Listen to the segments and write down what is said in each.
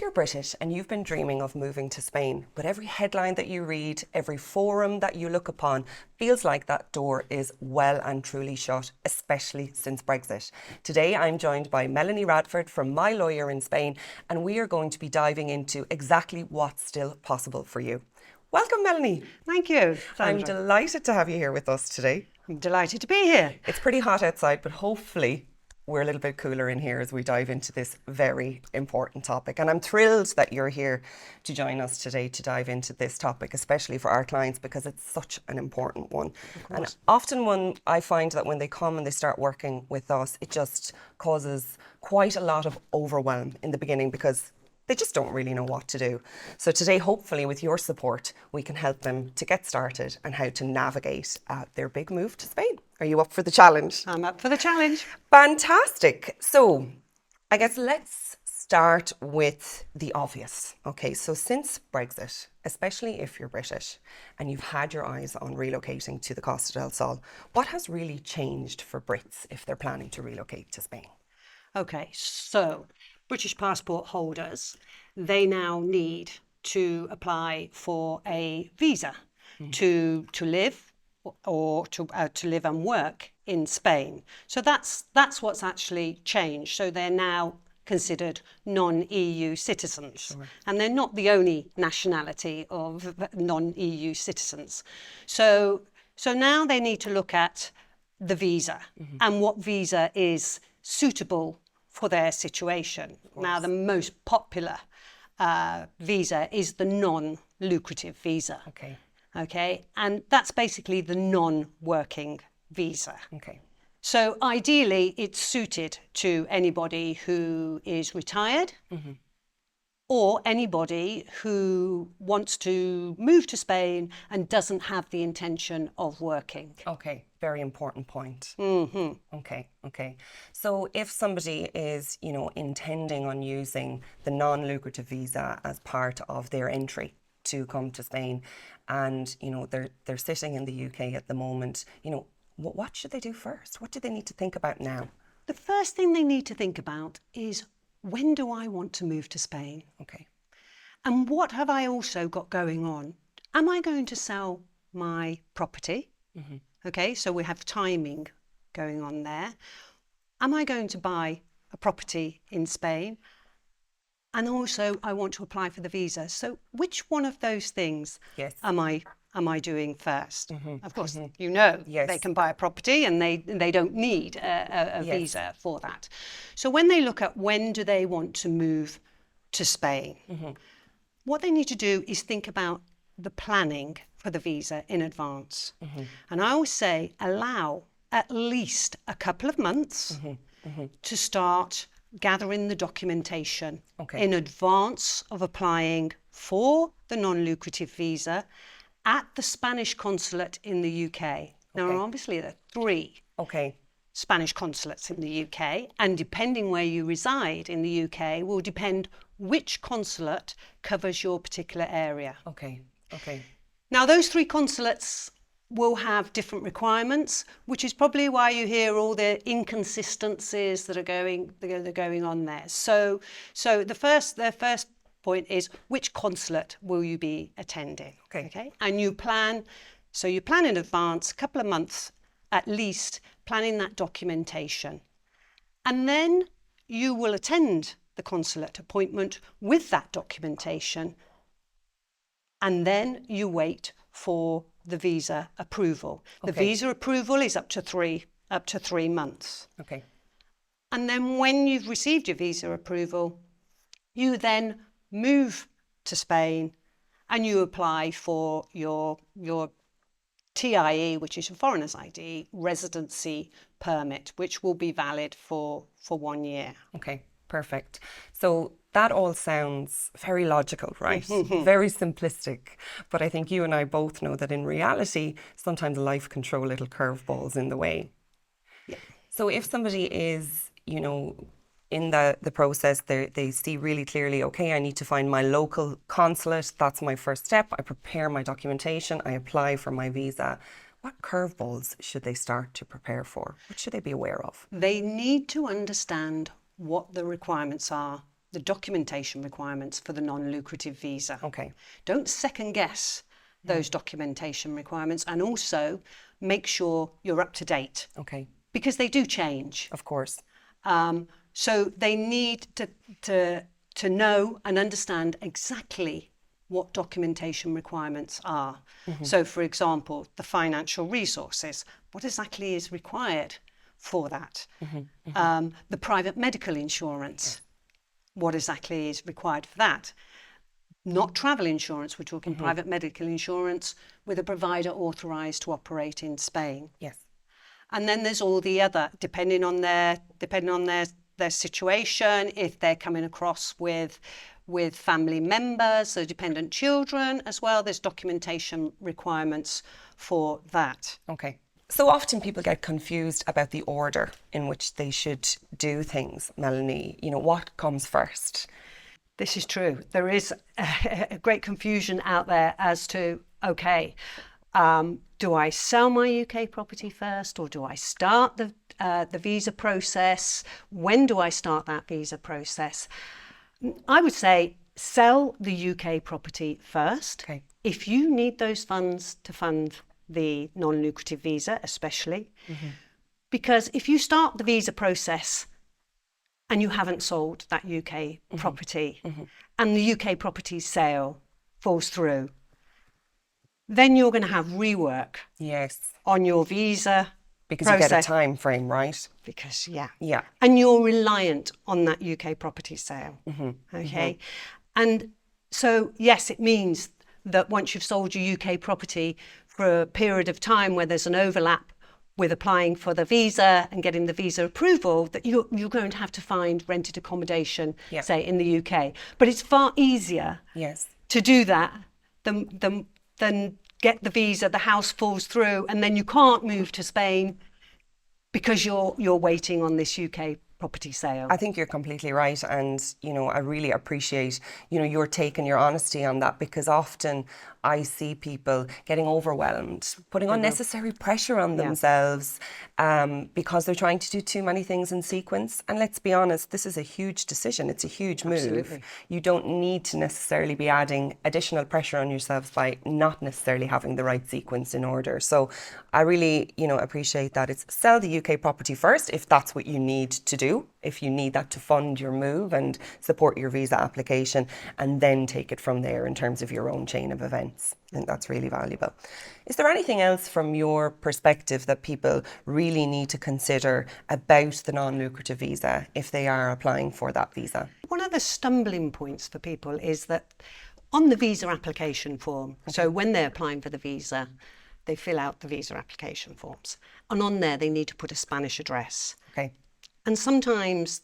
you're British and you've been dreaming of moving to Spain, but every headline that you read, every forum that you look upon feels like that door is well and truly shut, especially since Brexit. Today I'm joined by Melanie Radford from My Lawyer in Spain, and we are going to be diving into exactly what's still possible for you. Welcome, Melanie. Thank you, Sandra. I'm delighted to have you here with us today. I'm delighted to be here. It's pretty hot outside, but hopefully we're a little bit cooler in here as we dive into this very important topic. And I'm thrilled that you're here to join us today to dive into this topic, especially for our clients, because it's such an important one. And often when I find that when they come and they start working with us, it just causes quite a lot of overwhelm in the beginning because they just don't really know what to do. So today, hopefully with your support, we can help them to get started and how to navigate their big move to Spain. Are you up for the challenge? I'm up for the challenge. Fantastic. So I guess let's start with the obvious. Okay, so since Brexit, especially if you're British and you've had your eyes on relocating to the Costa del Sol, what has really changed for Brits if they're planning to relocate to Spain? Okay, so British passport holders, they now need to apply for a visa to live or to live and work in Spain. So that's what's actually changed. So they're now considered non-EU citizens. Sure. And they're not the only nationality of non-EU citizens. So now they need to look at the visa and what visa is suitable for their situation. Now, the most popular visa is the non-lucrative visa. Okay, and that's basically the non-working visa. Okay. So ideally, it's suited to anybody who is retired or anybody who wants to move to Spain and doesn't have the intention of working. Okay, very important point. Okay. So if somebody is, intending on using the non-lucrative visa as part of their entry to come to Spain, and they're sitting in the UK at the moment, what should they do first? What do they need to think about now? The first thing they need to think about is, when do I want to move to Spain? Okay. And what have I also got going on? Am I going to sell my property? Okay, so we have timing going on there. Am I going to buy a property in Spain? And also, I want to apply for the visa. So which one of those things am I doing first? Of course, they can buy a property and they don't need a visa for that. So when they look at when do they want to move to Spain, what they need to do is think about the planning for the visa in advance. And I always say allow at least a couple of months to start gathering the documentation in advance of applying for the non-lucrative visa at the Spanish consulate in the UK. Now, obviously, there are 3 Spanish consulates in the UK, and depending where you reside in the UK will depend which consulate covers your particular area. Okay. Now, those 3 consulates will have different requirements, which is probably why you hear all the inconsistencies that are going on there. So the first point is, which consulate will you be attending? Okay. And you plan in advance, a couple of months at least, planning that documentation. And then you will attend the consulate appointment with that documentation. And then you wait for the visa approval. The visa approval is up to 3 months. Okay. And then when you've received your visa approval, you then move to Spain and you apply for your TIE, which is your foreigner's ID, residency permit, which will be valid for 1 year. Okay, perfect. So that all sounds very logical, right? Very simplistic. But I think you and I both know that in reality, sometimes life can throw little curveballs in the way. Yeah. So if somebody is, in the process, they see really clearly, okay, I need to find my local consulate. That's my first step. I prepare my documentation. I apply for my visa. What curveballs should they start to prepare for? What should they be aware of? They need to understand what the requirements are the documentation requirements for the non-lucrative visa. Okay. Don't second guess those documentation requirements, and also make sure you're up to date. Okay. Because they do change. Of course. So they need to know and understand exactly what documentation requirements are. So, for example, the financial resources, what exactly is required for that? The private medical insurance, what exactly is required for that? Not travel insurance, we're talking private medical insurance with a provider authorised to operate in Spain. Yes. And then there's all the other, depending on their situation, if they're coming across with family members, so dependent children as well, there's documentation requirements for that. Okay. So often people get confused about the order in which they should do things, Melanie. You know, what comes first? This is true. There is a great confusion out there as to, okay, do I sell my UK property first, or do I start the visa process? When do I start that visa process? I would say sell the UK property first. Okay. If you need those funds to fund the non-lucrative visa, especially, because if you start the visa process and you haven't sold that UK property, and the UK property sale falls through, then you're going to have rework Yes. on your visa Because process. you get a time frame, right? Because, Yeah. and you're reliant on that UK property sale. Okay. And so, yes, it means that once you've sold your UK property for a period of time where there's an overlap with applying for the visa and getting the visa approval, that you're going to have to find rented accommodation, say, in the UK. But it's far easier Yes. to do that than get the visa, the house falls through, and then you can't move to Spain because you're waiting on this UK property sale. I think you're completely right, and you know, I really appreciate, you know, your take and your honesty on that, because often I see people getting overwhelmed, putting unnecessary pressure on themselves because they're trying to do too many things in sequence. And let's be honest, this is a huge decision. It's a huge move. Absolutely. You don't need to necessarily be adding additional pressure on yourselves by not necessarily having the right sequence in order. So I really, you know, appreciate that. It's sell the UK property first if that's what you need to do, if you need that to fund your move and support your visa application, and then take it from there in terms of your own chain of events. I think that's really valuable. Is there anything else from your perspective that people really need to consider about the non-lucrative visa if they are applying for that visa? One of the stumbling points for people is that on the visa application form, so when they're applying for the visa, they fill out the visa application forms, and on there they need to put a Spanish address. Okay. And sometimes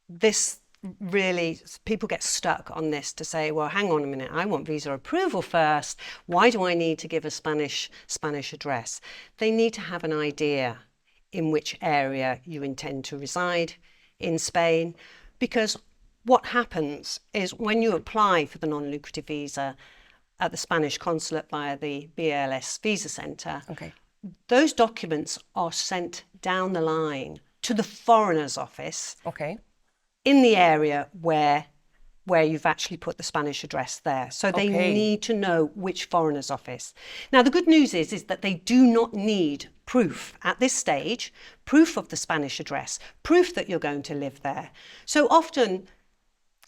this really, people get stuck on this to say, well, hang on a minute, I want visa approval first. Why do I need to give a Spanish address? They need to have an idea in which area you intend to reside in Spain, because what happens is when you apply for the non-lucrative visa at the Spanish consulate via the BLS Visa Centre, those documents are sent down the line to the foreigner's office in the area where you've actually put the Spanish address there. So they need to know which foreigner's office. Now, the good news is that they do not need proof at this stage, proof of the Spanish address, proof that you're going to live there. So often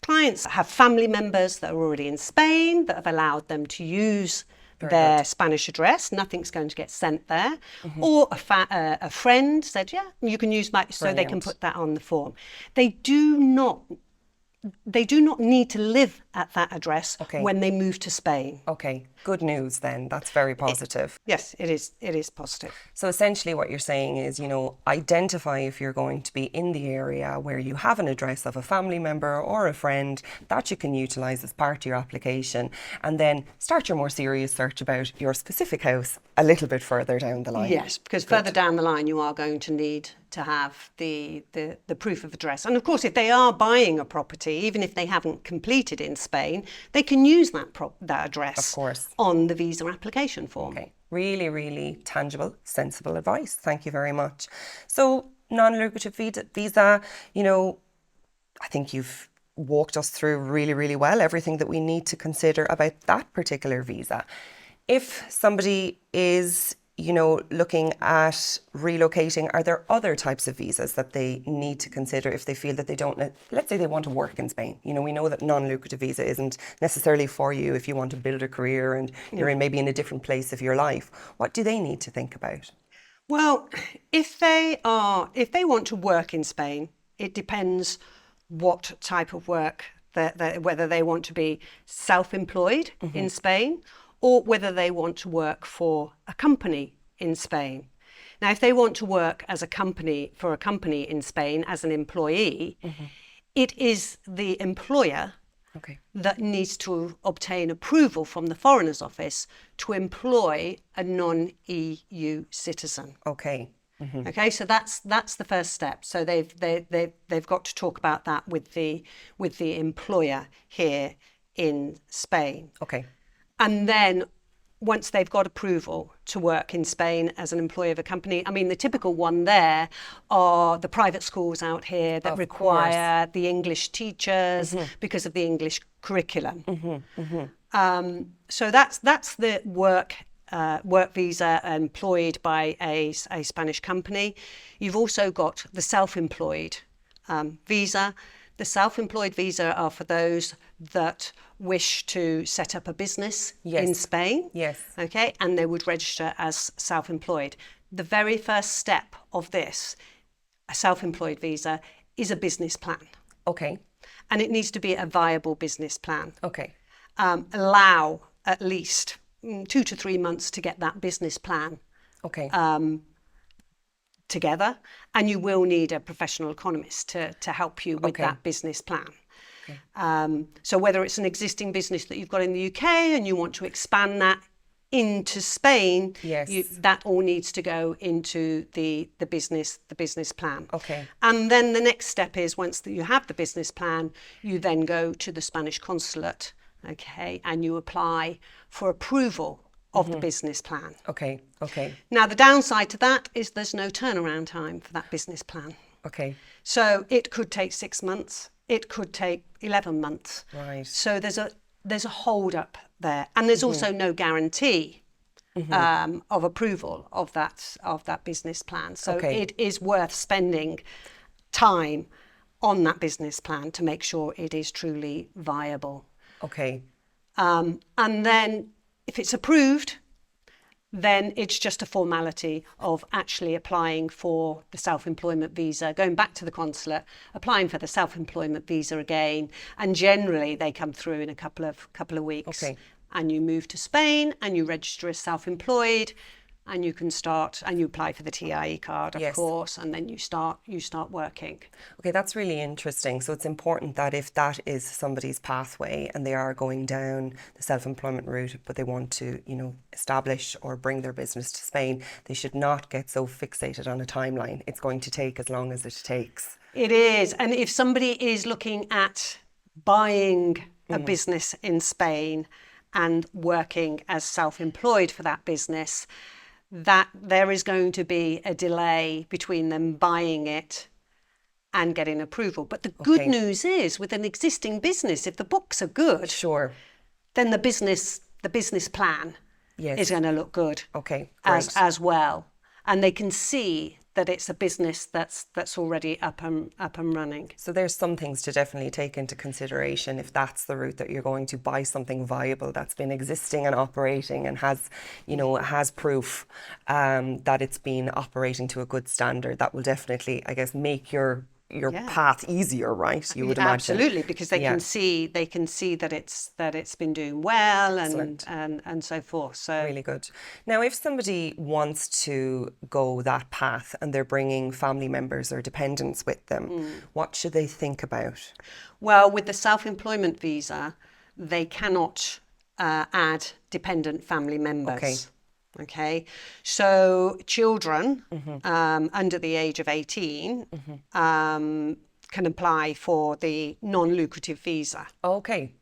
clients have family members that are already in Spain that have allowed them to use their Spanish address. Nothing's going to get sent there. Or a friend said, yeah, you can use my, so they can put that on the form. They do not need to live at that address when they move to Spain. Okay, good news then. That's very positive. Yes, it is. It is positive. So essentially what you're saying is, you know, identify if you're going to be in the area where you have an address of a family member or a friend that you can utilise as part of your application, and then start your more serious search about your specific house a little bit further down the line. Yes, because further down the line you are going to need to have the proof of address. And of course, if they are buying a property, even if they haven't completed in Spain, they can use that address on the visa application form. Okay, really, really tangible, sensible advice. Thank you very much. So non-lucrative visa, you know, I think you've walked us through really, really well everything that we need to consider about that particular visa. If somebody is, looking at relocating, are there other types of visas that they need to consider if they feel that they don't, let's say they want to work in Spain? We know that non-lucrative visa isn't necessarily for you if you want to build a career and you're maybe in a different place of your life. What do they need to think about? Well, if they want to work in Spain, it depends what type of work, whether they want to be self-employed in Spain or whether they want to work for a company in Spain. Now, if they want to work as for a company in Spain as an employee, it is the employer that needs to obtain approval from the Foreigners Office to employ a non-EU citizen. Okay. Okay, so that's the first step. So they've got to talk about that with the employer here in Spain. Okay. And then once they've got approval to work in Spain as an employee of a company, I mean, the typical one there are the private schools out here that require the English teachers because of the English curriculum. So that's the work visa employed by a Spanish company. You've also got the self-employed visa. The self-employed visa are for those that wish to set up a business in Spain. Yes. Okay, and they would register as self-employed. The very first step of this, a self-employed visa, is a business plan. Okay. And it needs to be a viable business plan. Okay. Allow at least 2 to 3 months to get that business plan together, and you will need a professional economist to help you with that business plan. So whether it's an existing business that you've got in the UK and you want to expand that into Spain, that all needs to go into the business plan. Okay. And then the next step is, once you have the business plan, you then go to the Spanish consulate, and you apply for approval of the business plan. Okay. Now, the downside to that is there's no turnaround time for that business plan. Okay. So it could take 6 months. It could take 11 months. Right. So there's a hold up there, and there's also no guarantee of approval of that business plan. So it is worth spending time on that business plan to make sure it is truly viable. Okay. And then if it's approved, then it's just a formality of actually applying for the self-employment visa, going back to the consulate, applying for the self-employment visa again, and generally they come through in a couple of weeks. Okay. And you move to Spain and you register as self-employed, and you can start, and you apply for the TIE card, of course, and then you start working. Okay, that's really interesting. So it's important that if that is somebody's pathway and they are going down the self-employment route, but they want to, establish or bring their business to Spain, they should not get so fixated on a timeline. It's going to take as long as it takes. It is. And if somebody is looking at buying a business in Spain and working as self-employed for that business, that there is going to be a delay between them buying it and getting approval. But the good news is, with an existing business, if the books are good, then the business plan is going to look good as well. And they can see that it's a business that's already up and running. So there's some things to definitely take into consideration if that's the route that you're going to buy something viable that's been existing and operating and has proof that it's been operating to a good standard. That will definitely, I guess, make your path easier, right? You would imagine. Absolutely, because they can see that it's been doing well and so forth. So really good. Now, if somebody wants to go that path and they're bringing family members or dependents with them, what should they think about? Well, with the self-employment visa, they cannot add dependent family members. Okay, so children under the age of 18 can apply for the non-lucrative visa. Okay.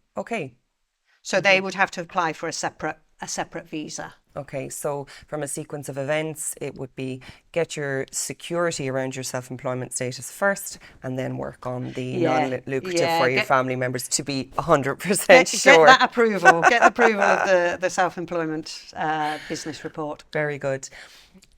So they would have to apply for a separate visa. Okay, so from a sequence of events, it would be get your security around your self-employment status first, and then work on the non-lucrative for your family members to be 100% sure. Get that approval. Get the approval of the self-employment business report. Very good.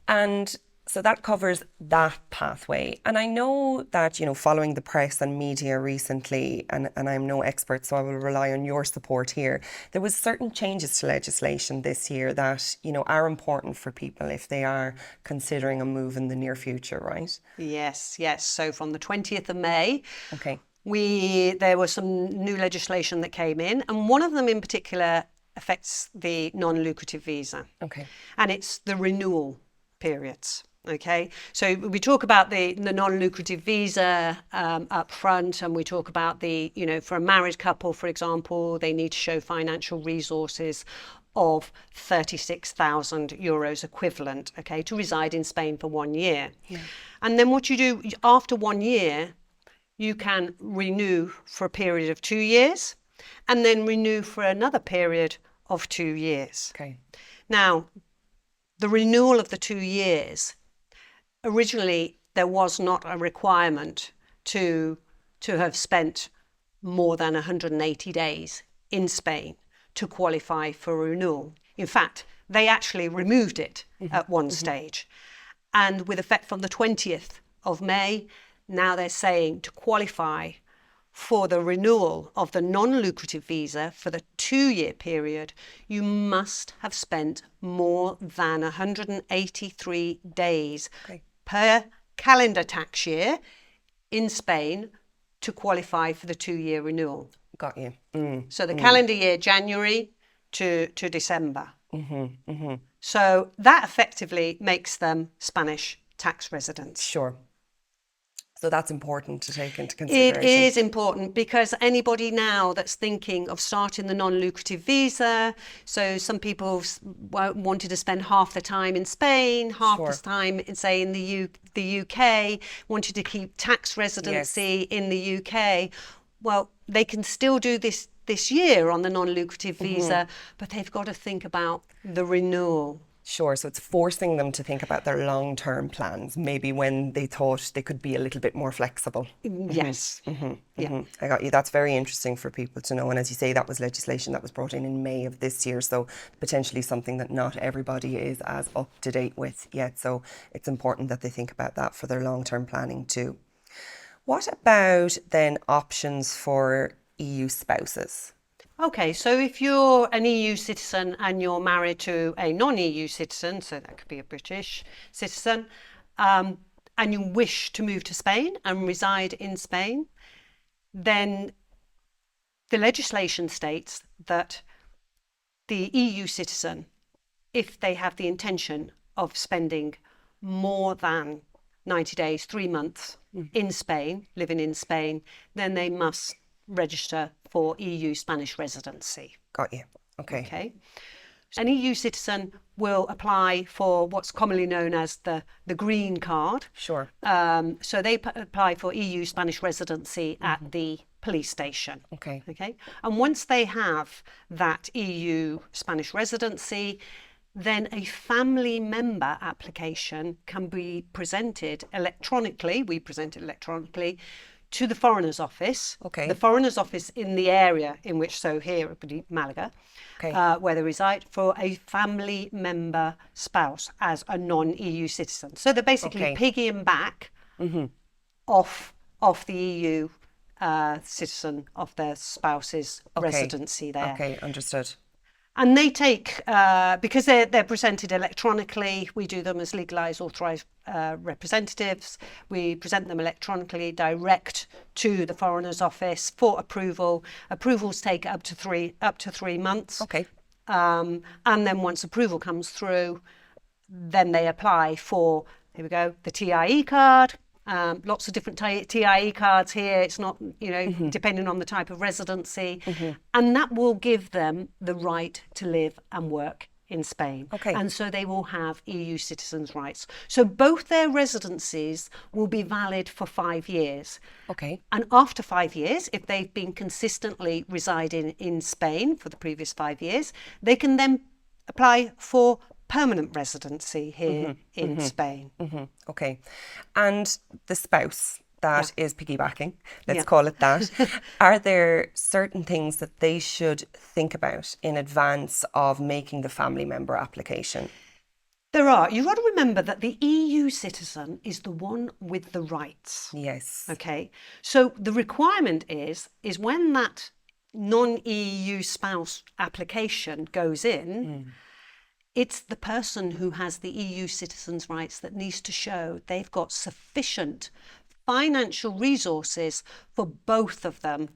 And so that covers that pathway. And I know that, following the press and media recently, and I'm no expert, so I will rely on your support here, there was certain changes to legislation this year that, are important for people if they are considering a move in the near future, right? Yes. So from the 20th of May, okay, there was some new legislation that came in, and one of them in particular affects the non-lucrative visa. Okay. And it's the renewal periods. Okay, so we talk about the non-lucrative visa up front, and we talk about for a married couple, for example, they need to show financial resources of €36,000 equivalent, okay, to reside in Spain for 1 year. Yeah. And then what you do after 1 year, you can renew for a period of 2 years, and then renew for another period of 2 years. Okay. Now, the renewal of the 2 years, originally there was not a requirement to have spent more than 180 days in Spain to qualify for renewal. In fact, they actually removed it at one stage. And with effect from the 20th of May, now they're saying to qualify for the renewal of the non-lucrative visa for the 2-year period, you must have spent more than 183 days per calendar tax year in Spain to qualify for the 2-year renewal. Got you. So the calendar year, January to December. So that effectively makes them Spanish tax residents. Sure. So that's important to take into consideration. It is important because anybody now that's thinking of starting the non-lucrative visa, so some people wanted to spend half the time in Spain, half the time, say, in the UK, wanted to keep tax residency in the UK. Well, they can still do this year on the non-lucrative visa, but they've got to think about the renewal. Sure, so it's forcing them to think about their long-term plans, maybe when they thought they could be a little bit more flexible. Yes. Yeah. I got you. That's very interesting for people to know. And as you say, that was legislation that was brought in May of this year, so potentially something that not everybody is as up to date with yet. So it's important that they think about that for their long-term planning too. What about then options for EU spouses? Okay, so if you're an EU citizen and you're married to a non-EU citizen, so that could be a British citizen, and you wish to move to Spain and reside in Spain, then the legislation states that the EU citizen, if they have the intention of spending more than 90 days, 3 months in Spain, living in Spain, then they must register for EU Spanish residency. Got you. Okay. An EU citizen will apply for what's commonly known as the green card. Sure. So they apply for EU Spanish residency at the police station. Okay. And once they have that EU Spanish residency, then a family member application can be presented electronically. We present it electronically to the Foreigners Office. Okay. The Foreigners Office in the area in which, so here it would be Málaga, where they reside, for a family member spouse as a non-EU citizen. So they're basically piggying back off the EU citizen of their spouse's residency there. Okay, understood. And they take, because they're presented electronically, we do them as legalised, authorised representatives. We present them electronically direct to the Foreigners Office for approval. Approvals take up to three months. Okay. And then once approval comes through, then they apply for, here we go, the TIE card. Lots of different TIE cards here. It's not, depending on the type of residency. And that will give them the right to live and work in Spain. Okay. And so they will have EU citizens' rights. So both their residencies will be valid for 5 years. Okay. And after 5 years, if they've been consistently residing in Spain for the previous 5 years, they can then apply for permanent residency here in Spain. Okay. And the spouse that is piggybacking, let's Yeah. call it that, are there certain things that they should think about in advance of making the family member application? There are. You've got to remember that the EU citizen is the one with the rights. Yes. Okay. So the requirement is when that non-EU spouse application goes in, it's the person who has the EU citizen's rights that needs to show they've got sufficient financial resources for both of them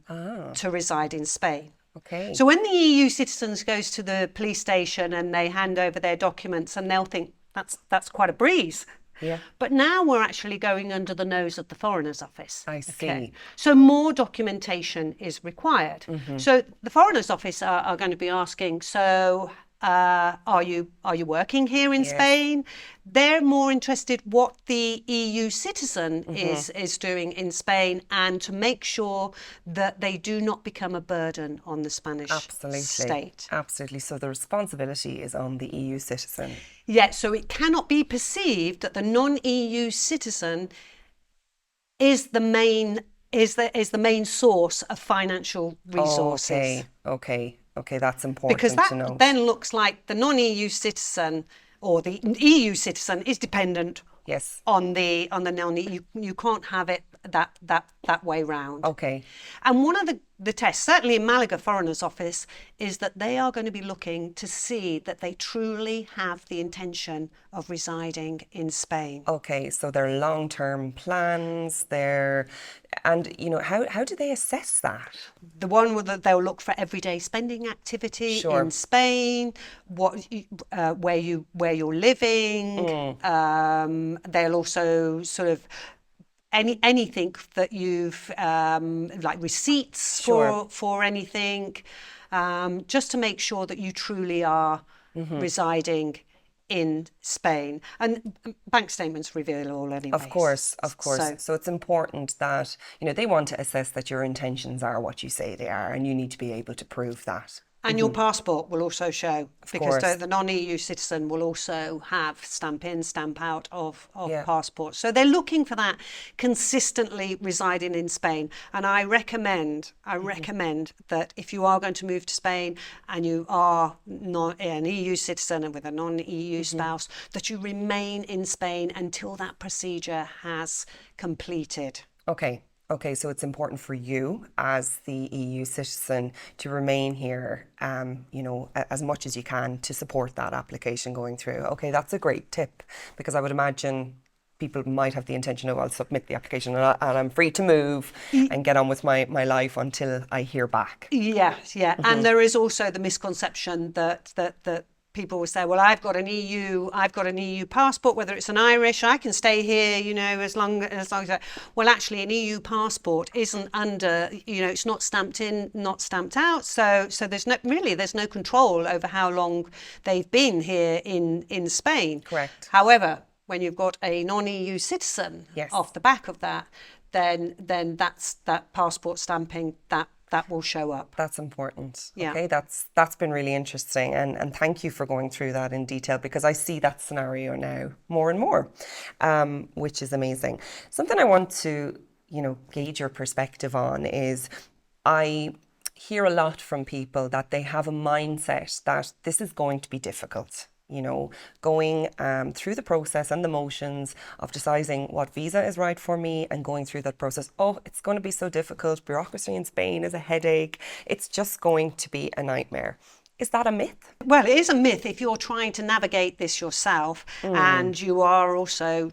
to reside in Spain. Okay. So when the EU citizens goes to the police station and they hand over their documents, and they'll think that's quite a breeze. Yeah. But now we're actually going under the nose of the Foreigners Office. I see. So more documentation is required. So the Foreigners Office are going to be asking, so are you working here in Spain? They're more interested what the EU citizen is doing in Spain, and to make sure that they do not become a burden on the Spanish state. Absolutely. So the responsibility is on the EU citizen. Yeah, so it cannot be perceived that the non-EU citizen is the main source of financial resources. Okay, that's important Because that to know. then looks like the non-EU citizen or the EU citizen is dependent on the non-EU. You can't have it that way round. Okay. And one of the tests, certainly in Málaga Foreigners Office, is that they are going to be looking to see that they truly have the intention of residing in Spain. Okay, so they're long-term plans, and how do they assess that? The one that they'll look for everyday spending activity in Spain, where you're living. They'll also sort of anything that you've like receipts for anything, just to make sure that you truly are residing in Spain. And bank statements reveal all anyway. Of course. So it's important that, they want to assess that your intentions are what you say they are, and you need to be able to prove that. And your passport will also show, because course. the non-EU citizen will also have stamp in, stamp out of passports. So they're looking for that consistently residing in Spain. And I recommend that if you are going to move to Spain and you are not an EU citizen and with a non-EU spouse, that you remain in Spain until that procedure has completed. Okay, so it's important for you as the EU citizen to remain here, as much as you can to support that application going through. Okay, that's a great tip, because I would imagine people might have the intention of, I'll submit the application and I'm free to move and get on with my life until I hear back. Yeah. And there is also the misconception that people will say, well, I've got an EU passport, whether it's an Irish, I can stay here, as long as well, actually an EU passport isn't under, it's not stamped in, not stamped out. So there's no control over how long they've been here in Spain. Correct. However, when you've got a non-EU citizen off the back of that, then that's that passport stamping that will show up. That's important. Yeah. Okay, that's been really interesting, and thank you for going through that in detail, because I see that scenario now more and more, which is amazing. Something I want to, gauge your perspective on is, I hear a lot from people that they have a mindset that this is going to be difficult. Going through the process and the motions of deciding what visa is right for me and going through that process. Oh, it's going to be so difficult. Bureaucracy in Spain is a headache. It's just going to be a nightmare. Is that a myth? Well, it is a myth if you're trying to navigate this yourself and you are also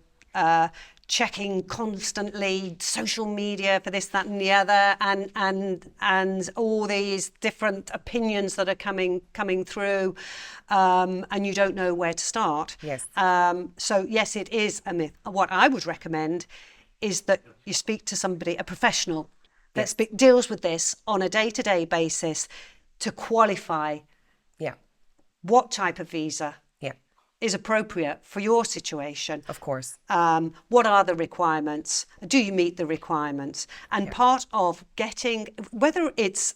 checking constantly social media for this, that and the other, and all these different opinions that are coming through, and you don't know where to start. Yes. So yes, it is a myth. What I would recommend is that you speak to somebody, a professional that deals with this on a day-to-day basis, to qualify what type of visa is appropriate for your situation. Of course. What are the requirements? Do you meet the requirements? And part of getting, whether it's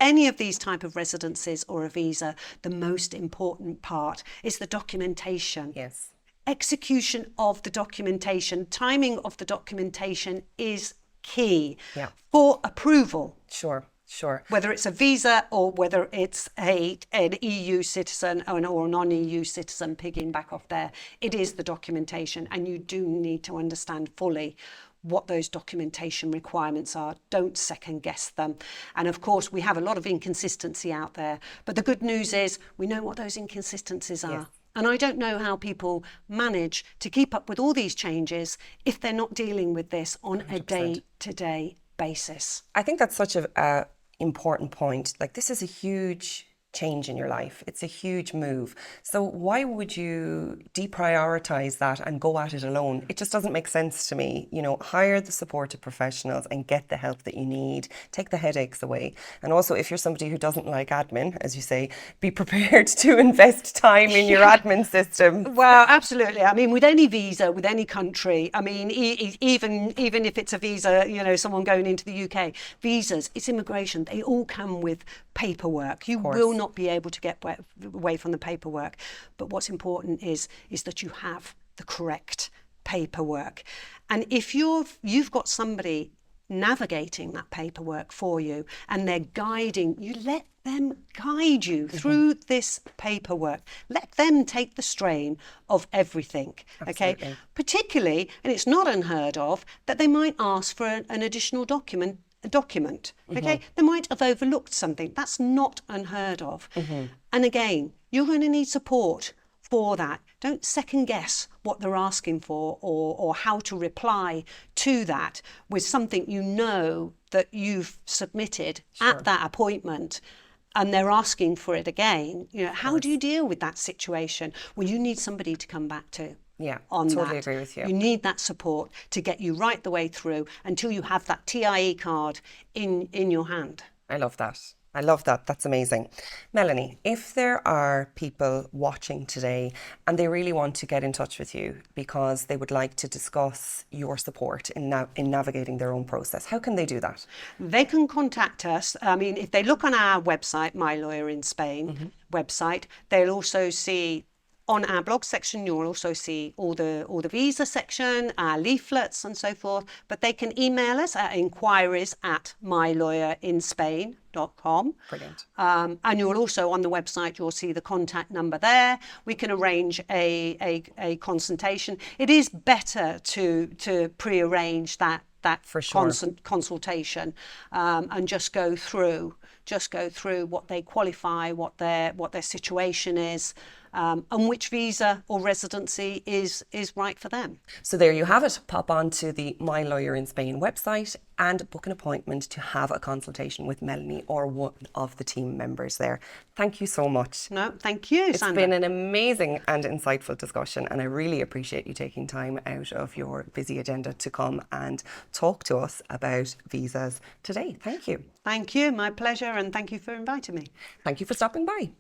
any of these type of residencies or a visa, the most important part is the documentation. Yes. Execution of the documentation, timing of the documentation is key for approval. Sure. Whether it's a visa or whether it's an EU citizen or a non-EU citizen, picking back off there, it is the documentation, and you do need to understand fully what those documentation requirements are. Don't second guess them. And of course, we have a lot of inconsistency out there, but the good news is we know what those inconsistencies are. Yes. And I don't know how people manage to keep up with all these changes if they're not dealing with this on 100%. A day-to-day basis. I think that's such a important point. Like, this is a huge change in your life. It's a huge move. So why would you deprioritize that and go at it alone? It just doesn't make sense to me. You know, hire the supportive professionals and get the help that you need. Take the headaches away. And also, if you're somebody who doesn't like admin, as you say, be prepared to invest time in your admin system. Well, absolutely. I mean, with any visa, with any country, I mean, even if it's a visa, you know, someone going into the UK, visas, it's immigration, they all come with paperwork. You will not be able to get away from the paperwork. But what's important is that you have the correct paperwork. And if you've got somebody navigating that paperwork for you and they're guiding you, let them guide you through this paperwork. Let them take the strain of everything. Absolutely. Okay, particularly, and it's not unheard of, that they might ask for an additional document. Okay, they might have overlooked something. That's not unheard of. And again, you're going to need support for that. Don't second guess what they're asking for or how to reply to that with something you know that you've submitted at that appointment, and they're asking for it again. You know, how do you deal with that situation? Well, you need somebody to come back to. Yeah, on totally that. Agree with you. You need that support to get you right the way through until you have that TIE card in your hand. I love that. That's amazing. Melanie, if there are people watching today and they really want to get in touch with you because they would like to discuss your support in navigating their own process, how can they do that? They can contact us. I mean, if they look on our website, My Lawyer in Spain website, they'll also see on our blog section, you'll also see all the visa section, our leaflets and so forth. But they can email us at inquiries@mylawyerinspain.com. Brilliant. And you'll also, on the website, you'll see the contact number there. We can arrange a consultation. It is better to pre-arrange that for sure. Consultation and just go through what they qualify, what their situation is, and which visa or residency is right for them. So there you have it. Pop on to the My Lawyer in Spain website and book an appointment to have a consultation with Melanie or one of the team members there. Thank you so much. No, thank you, Sandra. It's been an amazing and insightful discussion, and I really appreciate you taking time out of your busy agenda to come and talk to us about visas today. Thank you. Thank you. My pleasure, and thank you for inviting me. Thank you for stopping by.